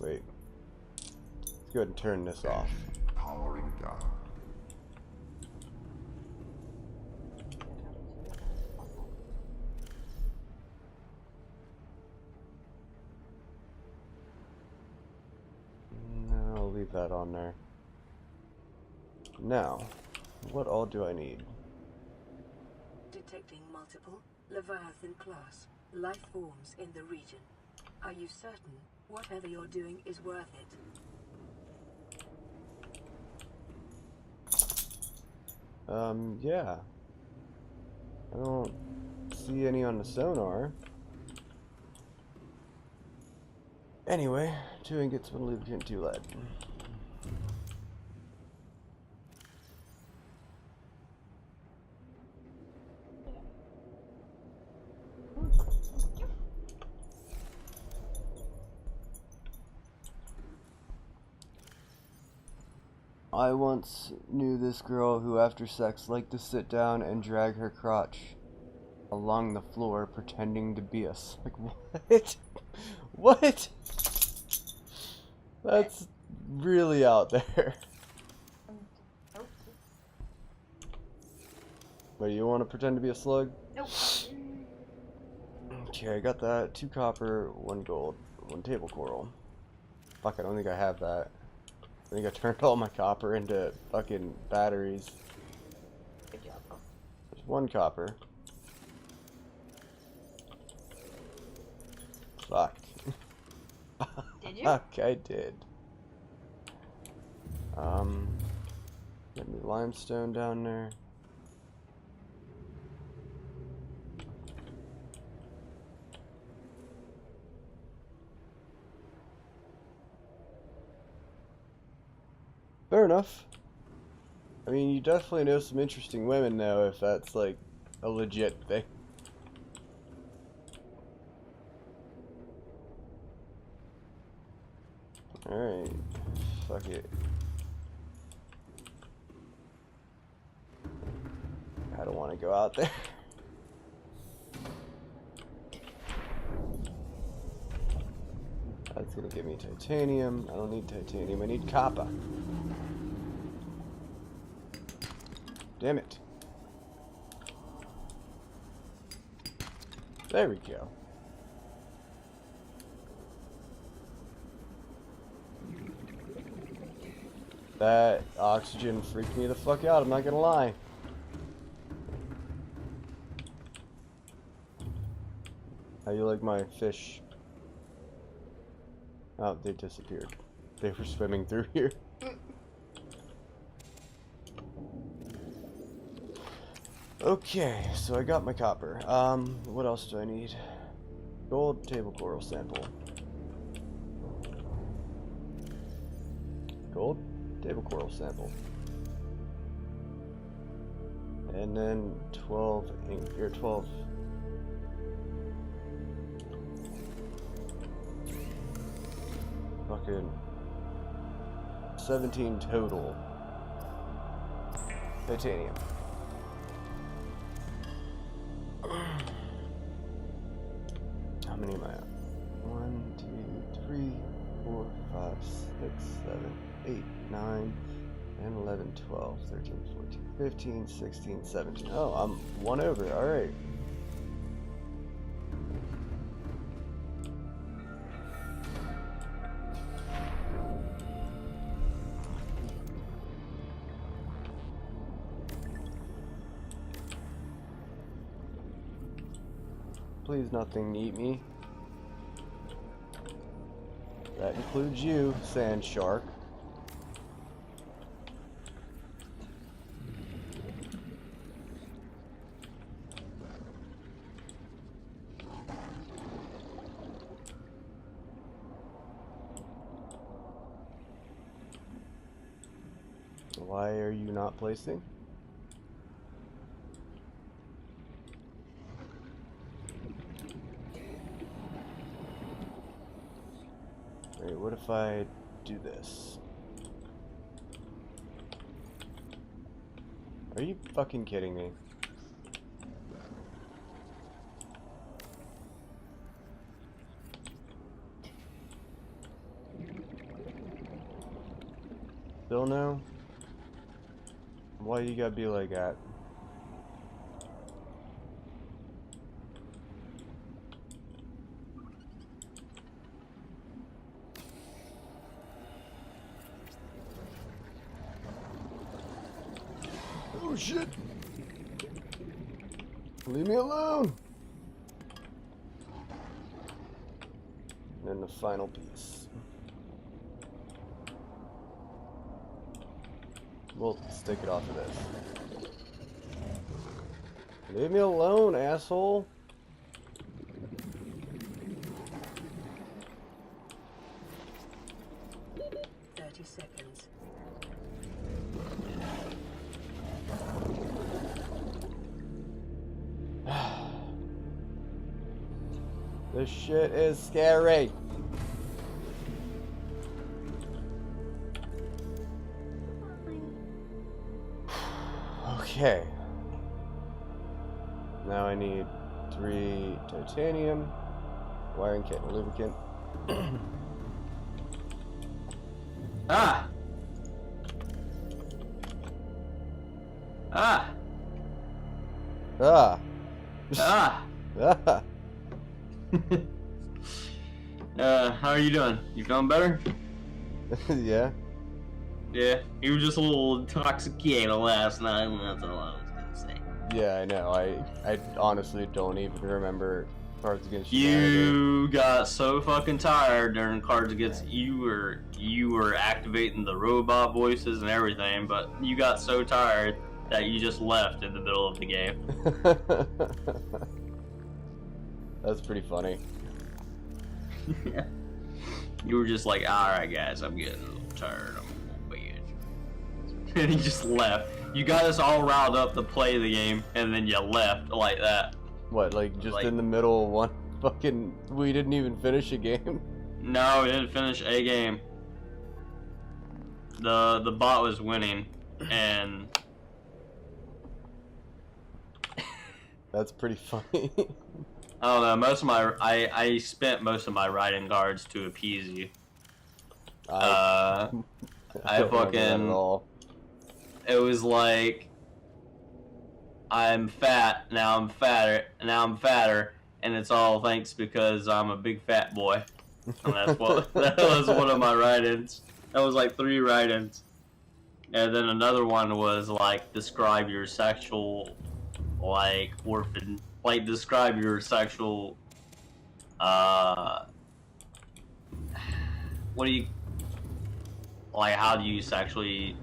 Wait. Let's go ahead and turn this off. Powering down. No, I'll leave that on there. Now, what all do I need? Detecting multiple Leviathan class life forms in the region. Are you certain whatever you're doing is worth it? Yeah. I don't see any on the sonar. Anyway, 2 ingots, 1 lubricant, 2 lead. I once knew this girl who after sex liked to sit down and drag her crotch along the floor pretending to be us. Like, what? What? That's really out there. Wait, you want to pretend to be a slug? Nope. Okay, I got that. 2 copper, 1 gold, 1 table coral. Fuck, I don't think I have that. I think I turned all my copper into fucking batteries. Good job. There's 1 copper. Fuck. Did you? Fuck, I did. Get me limestone down there. Fair enough. I mean, you definitely know some interesting women though, if that's like a legit thing. Alright. Fuck it. I don't want to go out there. That's gonna give me titanium. I don't need titanium, I need copper. Damn it. There we go. That oxygen freaked me the fuck out, I'm not gonna lie. How you like my fish? Oh, they disappeared. They were swimming through here. Okay, so I got my copper. What else do I need? Gold table coral sample. Gold table coral sample. And then 12 ink, or 12. Fucking 17 total titanium. How many am I at? 1, 2, 3, 4, 5, 6, 7, 8, 9, 10, 11, 12, 13, 14, 15, 16, 17. Oh, I'm 1 over. Alright. Please nothing eat me. That includes you, sand shark. Why are you not placing? Wait, what if I do this? Are you fucking kidding me? Still no? Why you gotta be like that? Oh shit! Leave me alone! And the final piece. We'll stick it off of this. Leave me alone, asshole! 30 seconds. This shit is scary. Okay. Now I need 3 titanium, wiring kit, and lubricant. Ah! Ah! Ah! Ah! Ah! How are you doing? You feeling better? Yeah? Yeah. You were just a little intoxicated last night, and that's all I was gonna say. Yeah, I know. I honestly don't even remember Cards Against Humanity. You got so fucking tired during Cards Against. You were activating the robot voices and everything, but you got so tired that you just left in the middle of the game. That's pretty funny. Yeah. You were just like, alright guys, I'm getting a little tired, I'm gonna bed. And he just left. You got us all riled up to play the game, and then you left like that. What, like just in the middle of one fucking... We didn't even finish a game? No, we didn't finish a game. The bot was winning, and... That's pretty funny. I don't know, most of my... I spent most of my riding cards to appease you. I don't remember that at all. It was like... I'm fat, now I'm fatter, and it's all thanks because I'm a big fat boy. And that's what... that was one of my write-ins. That was like 3 write-ins. And then another one was like, describe your sexual... like, orphan... like, describe your sexual... what do you... like, how do you sexually...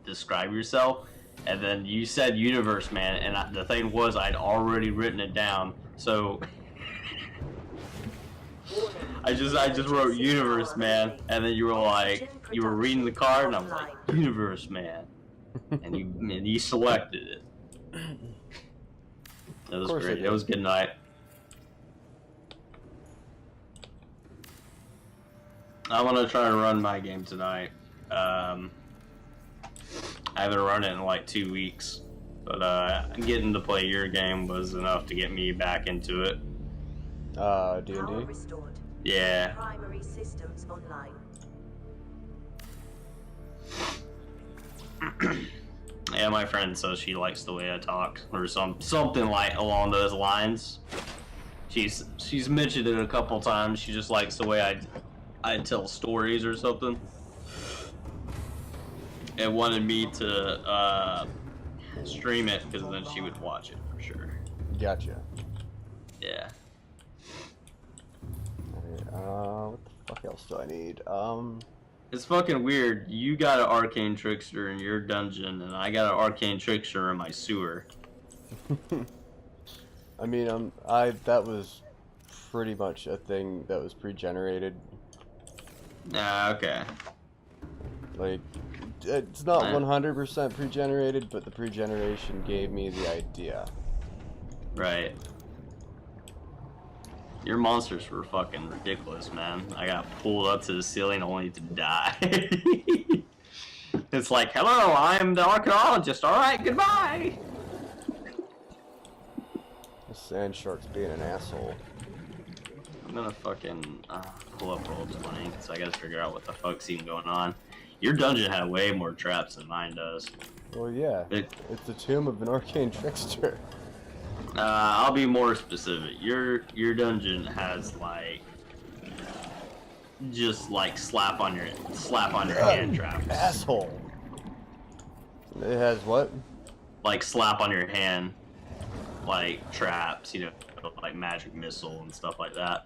describe yourself? And then you said universe man, and the thing was I'd already written it down, so I just wrote universe man, and then you were like, you were reading the card, and I was like, universe man, and you selected it. It was great. It was a good night. I'm gonna try to run my game tonight. I haven't run it in like 2 weeks, but getting to play your game was enough to get me back into it. D&D? Yeah. Primary systems online. Yeah, my friend says she likes the way I talk, or something like along those lines. She's mentioned it a couple times. She just likes the way I tell stories or something. And wanted me to stream it because then she would watch it for sure. Gotcha. Yeah. Alright, what the fuck else do I need? It's fucking weird. You got an arcane trickster in your dungeon, and I got an arcane trickster in my sewer. I mean, that was pretty much a thing that was pre-generated. Ah, okay. Like, it's not 100% pre-generated, but the pre-generation gave me the idea. Right. Your monsters were fucking ridiculous, man. I got pulled up to the ceiling only to die. It's like, hello, I'm the archaeologist. Alright, goodbye! The sand shark's being an asshole. I'm gonna fucking pull up Roll20, because I gotta figure out what the fuck's even going on. Your dungeon had way more traps than mine does. Well, yeah. It's the tomb of an arcane trickster. I'll be more specific. Your dungeon has like just like slap on your hand traps. Asshole. It has what? Like slap on your hand, like traps. You know, like magic missile and stuff like that.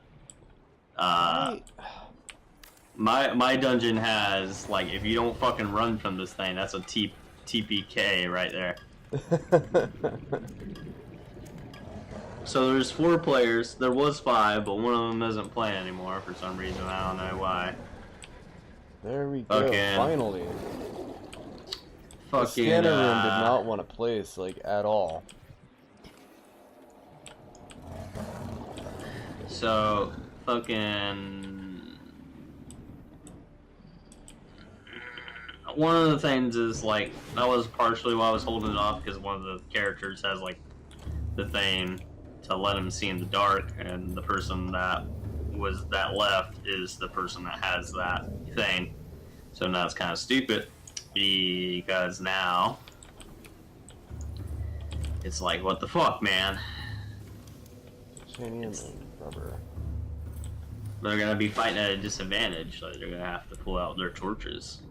My dungeon has like if you don't fucking run from this thing, that's a TPK right there. So there's 4 players. There was 5, but one of them isn't playing anymore for some reason. I don't know why. There we go. Finally. The Fucking scanner room did not want to place like at all. So fucking one of the things is like that was partially why I was holding it off because one of the characters has like the thing to let him see in the dark, and the person that left is the person that has that thing. So now it's kind of stupid because now it's like, what the fuck, man? Titanium and rubber. They're gonna be fighting at a disadvantage. Like they're gonna have to pull out their torches.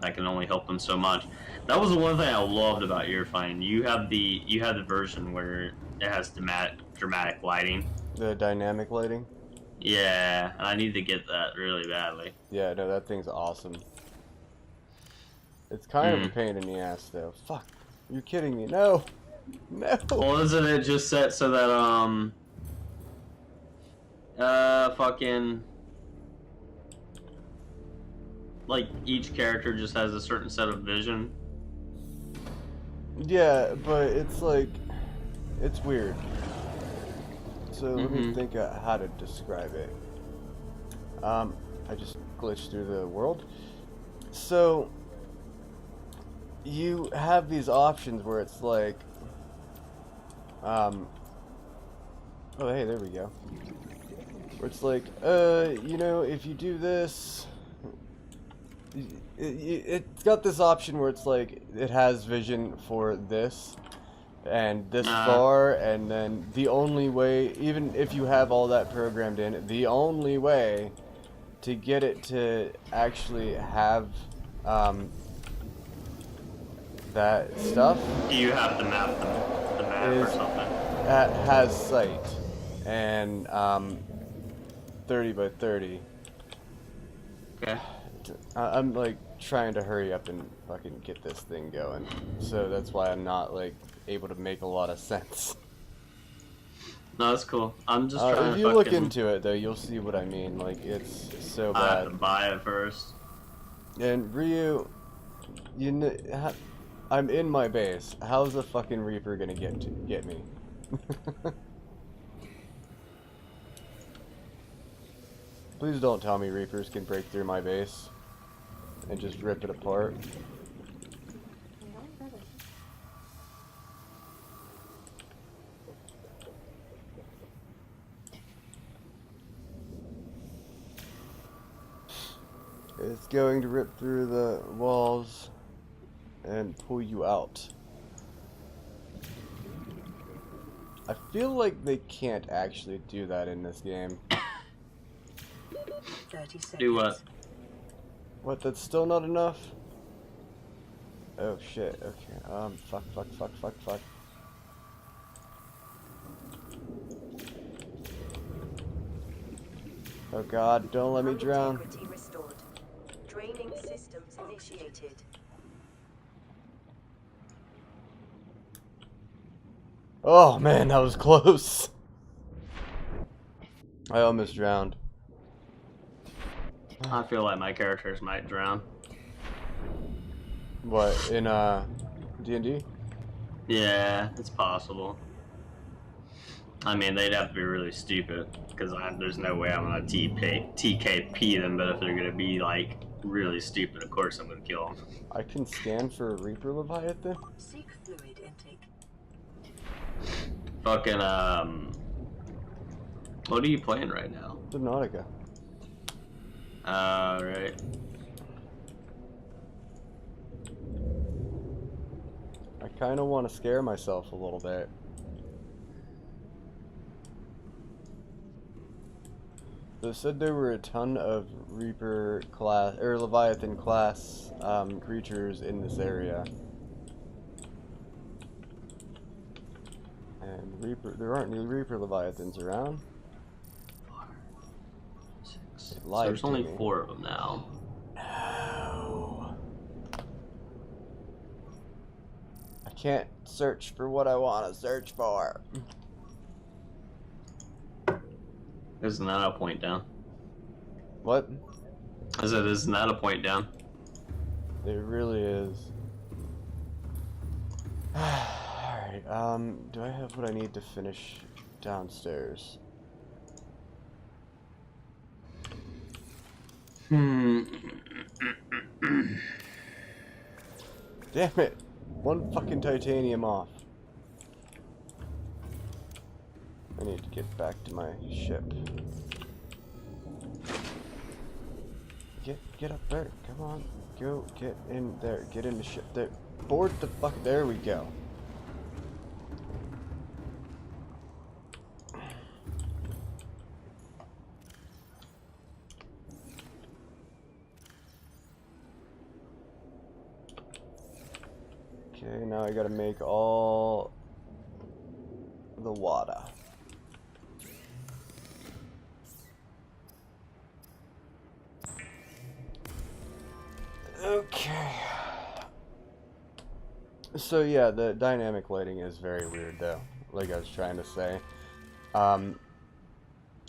That can only help them so much. That was the one thing I loved about your find. You have the version where it has dramatic lighting. The dynamic lighting? Yeah, and I need to get that really badly. Yeah, no, that thing's awesome. It's kind of a pain in the ass, though. Fuck. You're kidding me. No! No! Well, isn't it just set so that, fucking... like, each character just has a certain set of vision? Yeah, but it's like... it's weird. So let me think of how to describe it. I just glitched through the world. So... you have these options where it's like... oh, hey, there we go. Where it's like, you know, if you do this... it's got this option where it's like, it has vision for this, and this far, and then the only way, even if you have all that programmed in, the only way to get it to actually have, that stuff... You have to map the map or something. Has sight, and 30 by 30. Okay. I'm like trying to hurry up and fucking get this thing going, so that's why I'm not like able to make a lot of sense. No, that's cool. I'm just trying to if you look into it though, you'll see what I mean. Like, it's so bad. I have to buy it first. And Ryu, you know, I'm in my base. How's the fucking Reaper gonna get me? Please don't tell me Reapers can break through my base and just rip it apart. It's going to rip through the walls and pull you out. I feel like they can't actually do that in this game. 30 seconds. Do what? What, that's still not enough? Oh shit, okay. Fuck. Oh god, don't let me drown. Integrity restored. Draining systems initiated. Oh man, that was close. I almost drowned. I feel like my characters might drown. What, in D&D? Yeah, it's possible. I mean, they'd have to be really stupid, because there's no way I'm gonna TKP them, but if they're gonna be, like, really stupid, of course I'm gonna kill them. I can scan for a Reaper Leviathan? Seek fluid intake. Fucking, what are you playing right now? Subnautica. Right. kind of want to scare myself a little bit. So it said there were a ton of Reaper class or Leviathan class creatures in this area, and there aren't any Reaper Leviathans around. 4, 6. It So lied there's to only me. 4 of them now. No. I can't search for what I want to search for. Isn't that a point down? What? I said, isn't that a point down? It really is. Alright, do I have what I need to finish downstairs? Hmm. Damn it! One fucking titanium off. I need to get back to my ship. Get up there. Come on. Go get in there. Get in the ship there. Board the fuck. There we go. Okay, now I gotta make all the water. Okay. So yeah, the dynamic lighting is very weird though, like I was trying to say.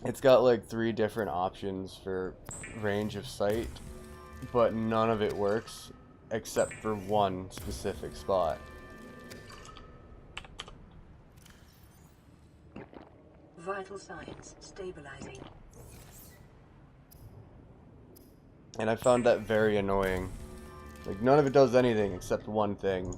It's got like 3 different options for range of sight, but none of it works except for one specific spot. Vital signs stabilizing. And I found that very annoying. Like, none of it does anything except one thing.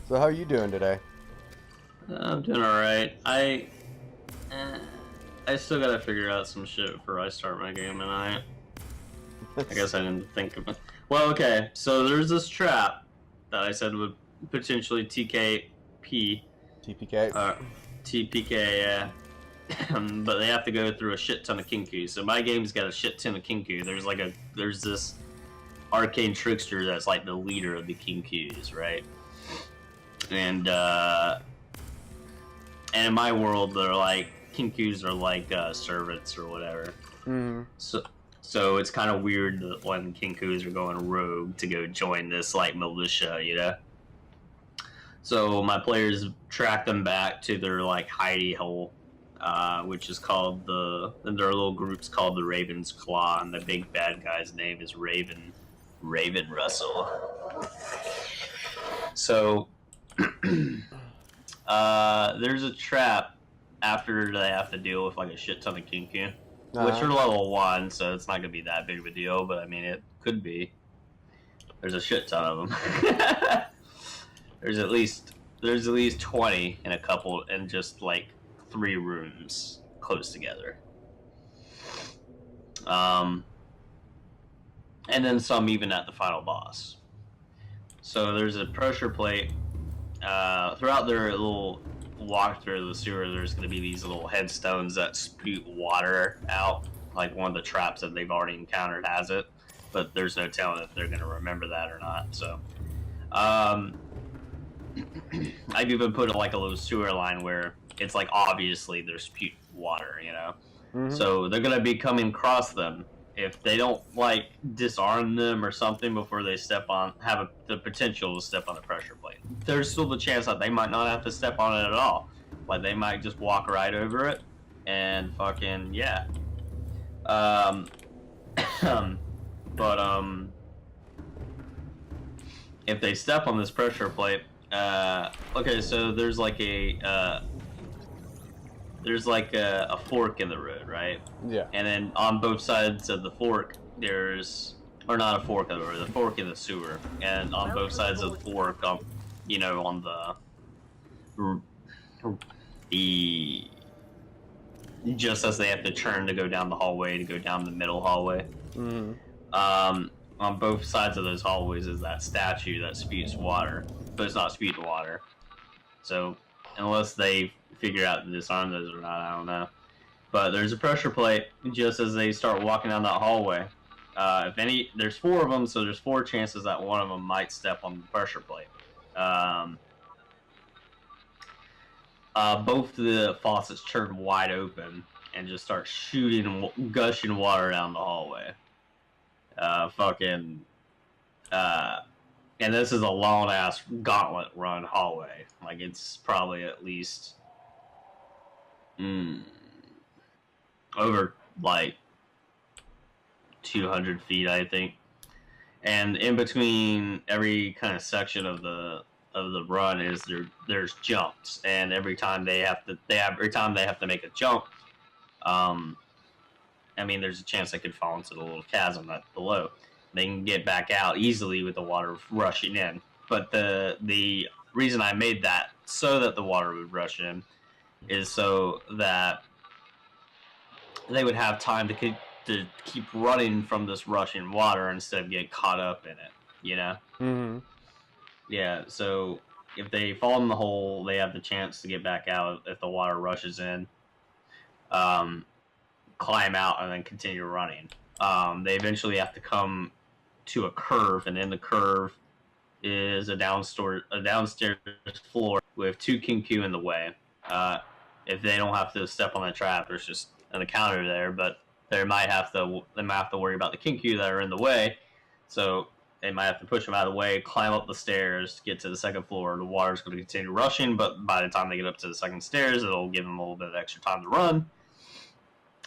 So how are you doing today? I'm doing alright. I still gotta figure out some shit before I start my game tonight. I guess I didn't think of it. Well, okay, so there's this trap that I said would potentially TPK, yeah. But they have to go through a shit ton of Kinku. So my game's got a shit ton of Kinku. There's this arcane trickster that's like the leader of the Kinkus, right? And in my world, they're like Kinkus are like servants or whatever. Mm-hmm. So it's kind of weird that when Kinkus are going rogue to go join this like militia, you know. So my players track them back to their like hidey hole, which is called their little group's called the Raven's Claw, and the big bad guy's name is Raven Russell. So there's a trap after they have to deal with like a shit ton of Kinku, which are level 1, so it's not gonna be that big of a deal. But I mean, it could be. There's a shit ton of them. There's at least 20 in a couple, in just like 3 rooms close together. And then some even at the final boss. So there's a pressure plate. Throughout their little walk through the sewer, there's going to be these little headstones that spew water out. Like one of the traps that they've already encountered has it. But there's no telling if they're going to remember that or not. So, I've even put like a little sewer line where it's like obviously there's spewed water, you know? Mm-hmm. So they're going to be coming across them. If they don't like disarm them or something before they have the potential to step on the pressure plate, there's still the chance that they might not have to step on it at all. Like they might just walk right over it and fucking yeah. If they step on this pressure plate, okay, so there's like a fork in the road, right? Yeah. And then on both sides of the fork, or not a fork in the road, the fork in the sewer. And on both sides of the fork, just as they have to turn to go down the hallway, to go down the middle hallway. Mm. On both sides of those hallways is that statue that spews water, but it's not spewing water. So unless they figure out to disarm those or not, I don't know. But there's a pressure plate just as they start walking down that hallway. There's 4 of them, so there's 4 chances that one of them might step on the pressure plate. Both the faucets turn wide open and just start gushing water down the hallway. And this is a long ass gauntlet run hallway. Like, it's probably at least over like 200 feet, I think. And in between every kind of section of the run is there's jumps, and every time they have to make a jump, I mean, there's a chance they could fall into the little chasm that's below. They can get back out easily with the water rushing in. But the reason I made that so that the water would rush in is so that they would have time to keep running from this rushing water instead of getting caught up in it, you know? Mm-hmm. Yeah, so if they fall in the hole, they have the chance to get back out if the water rushes in, climb out, and then continue running. They eventually have to come to a curve, and in the curve is a downstairs floor with 2 Kinku in the way. If they don't have to step on the trap, there's just an encounter there, but they might have to worry about the Kinku that are in the way, so they might have to push them out of the way, climb up the stairs, get to the second floor. The water's going to continue rushing, but by the time they get up to the second stairs, it'll give them a little bit of extra time to run.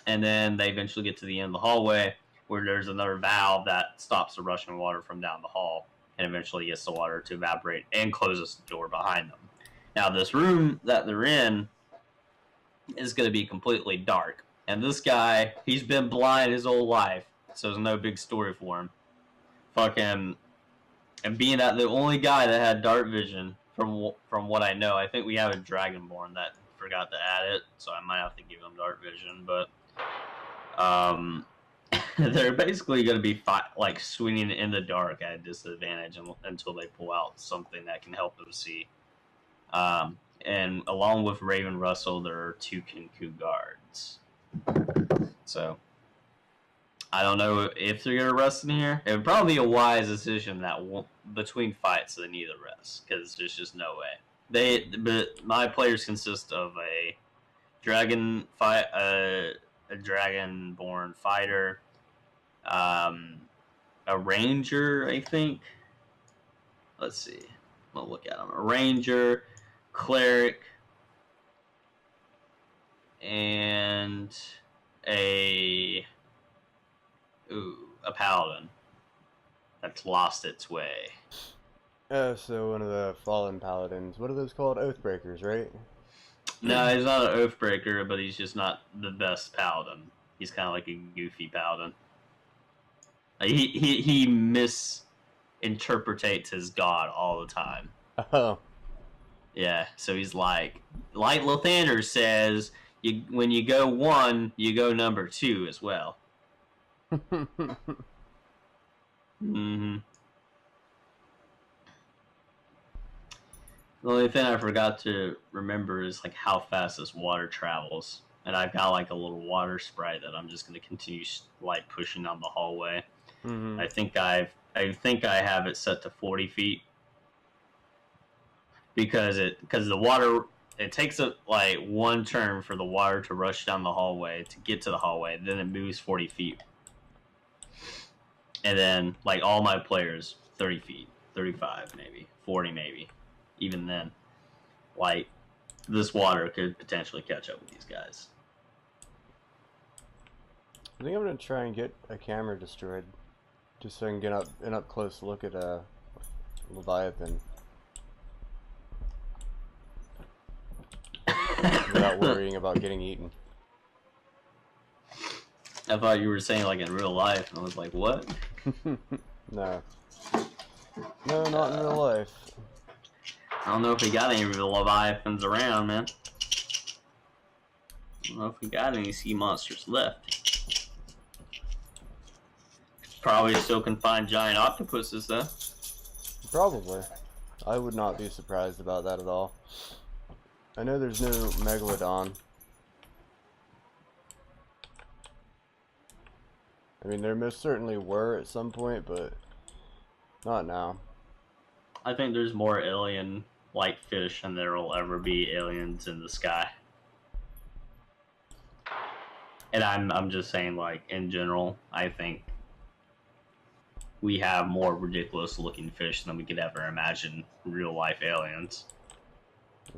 And then they eventually get to the end of the hallway, where there's another valve that stops the rushing water from down the hall, and eventually gets the water to evaporate and closes the door behind them. Now, this room that they're in is going to be completely dark. And this guy, he's been blind his whole life, so there's no big story for him. And being that the only guy that had dark vision, from what I know, I think we have a Dragonborn that forgot to add it, so I might have to give him dark vision, but they're basically going to be swinging in the dark at a disadvantage until they pull out something that can help them see. And along with Raven Russell, there are 2 Kinku guards. So I don't know if they're going to rest in here. It would probably be a wise decision that between fights they need to rest, because there's just no way. But my players consist of a dragonborn fighter, a ranger, I think. Let's see. We'll look at them. A ranger, cleric, and a paladin that's lost its way. Oh, so one of the fallen paladins. What are those called? Oathbreakers, right? No, he's not an Oathbreaker, but he's just not the best paladin. He's kind of like a goofy paladin. He misinterpretates his god all the time. Oh. Yeah, so he's like Lathander says, when you go 1, you go number 2 as well. Mm-hmm. The only thing I forgot to remember is like how fast this water travels, and I've got like a little water sprite that I'm just going to continue like pushing down the hallway. Mm-hmm. I think I have it set to 40 feet because the water, it takes like 1 turn for the water to rush down the hallway to get to the hallway, then it moves 40 feet. And then, like, all my players, 30 feet, 35 maybe, 40 maybe. Even then, like, this water could potentially catch up with these guys. I think I'm going to try and get a camera destroyed, just so I can get an up-close look at a Leviathan. Without worrying about getting eaten. I thought you were saying like in real life, and I was like, what? No. No, not in real life. I don't know if we got any real Leviathans around, man. don't know if we got any sea monsters left. Probably still can find giant octopuses though. Probably. I would not be surprised about that at all. I know there's no megalodon. I mean, there most certainly were at some point, but not now. I think there's more alien-like fish than there will ever be aliens in the sky. And I'm just saying, like, in general, I think we have more ridiculous-looking fish than we could ever imagine real-life aliens.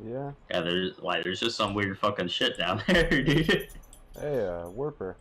Yeah. Yeah, there's just some weird fucking shit down there, dude. Hey, Warper.